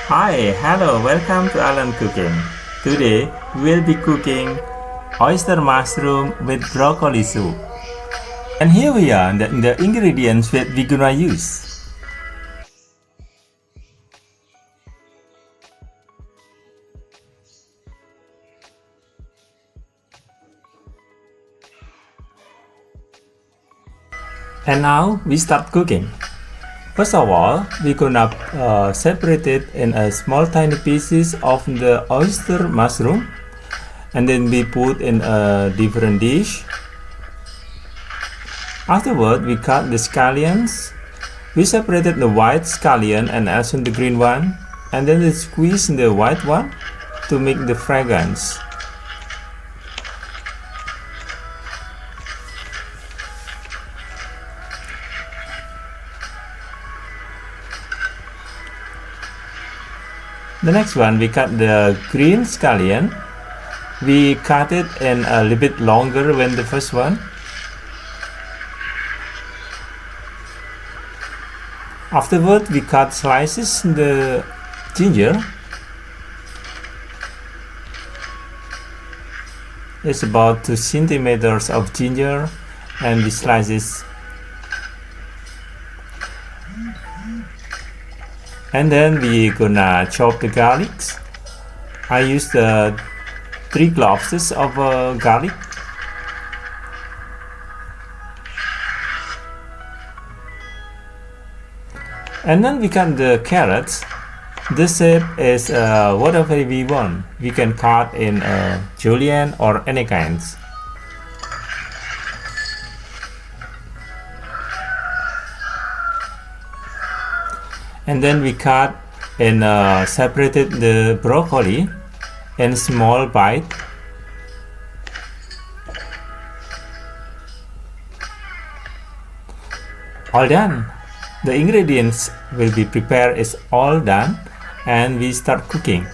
Hi, hello, welcome to Alan Cooking. Today we'll be cooking oyster mushroom with broccoli soup. And here we are, the ingredients that we're gonna use. And now we start cooking. First of all, we're gonna separate it in a small tiny pieces of the oyster mushroom, and then we put in a different dish. Afterward, we cut the scallions. We separated the white scallion and also the green one, and then we squeeze the white one to make the fragrance. The next one, we cut the green scallion. We cut it in a little bit longer than the first one. Afterward, we cut slices the ginger. It's about 2 centimeters of ginger, and we slices. And then we gonna chop the garlics. I used 3 cloves of garlic. And then we cut the carrots. This shape is whatever we want. We can cut in julienne or any kinds. And then we cut and separated the broccoli in small bite. All done. The ingredients will be prepared is all done, and we start cooking.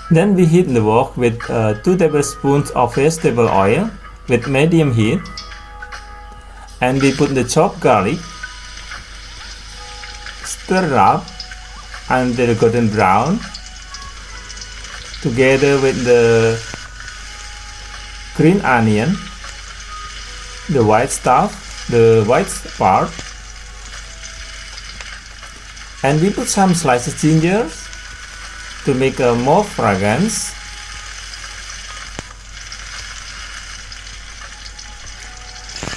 Then we heat the wok with 2 tablespoons of vegetable oil with medium heat, and we put the chopped garlic. Stir it up until golden brown together with the green onion, the white stuff, the white part, and we put some sliced ginger to make a more fragrance.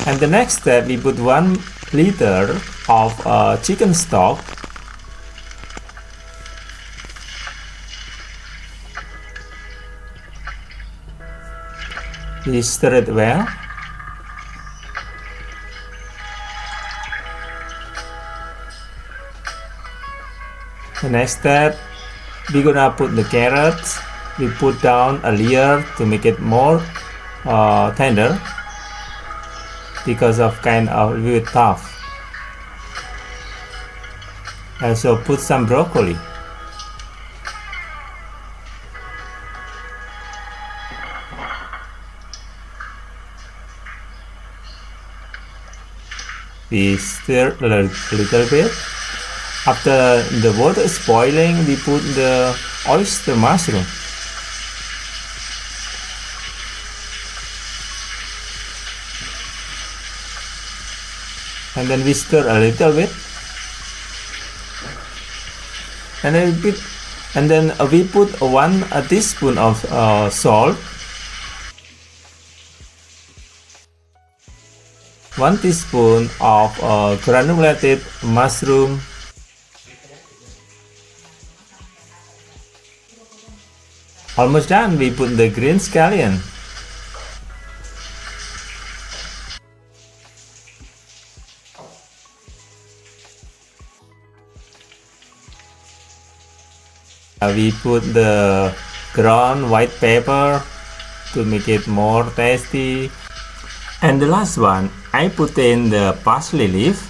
And the next step, we put 1 liter of chicken stock. We stir it well. The next step, we're gonna put the carrots. We put down a layer to make it more tender because of kind of a little tough. Also put some broccoli. We stir a little bit. After the water is boiling, we put the oyster mushroom. And then we stir a little bit. And then we put 1 teaspoon of salt, 1 teaspoon of granulated mushroom, almost done. We put the green scallion. We put the ground white pepper to make it more tasty. And the last one, I put in the parsley leaf.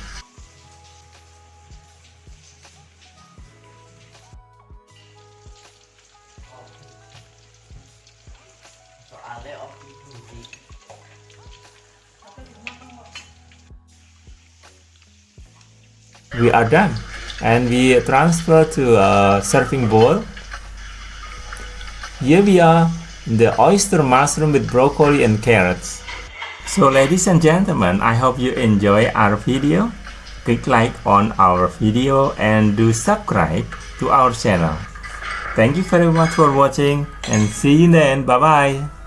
we are done, and we transfer to a serving bowl. Here we are, the oyster mushroom with broccoli and carrots. So ladies and gentlemen, I hope you enjoy our video. Click like on our video and do subscribe to our channel. Thank you very much for watching and see you then. Bye bye.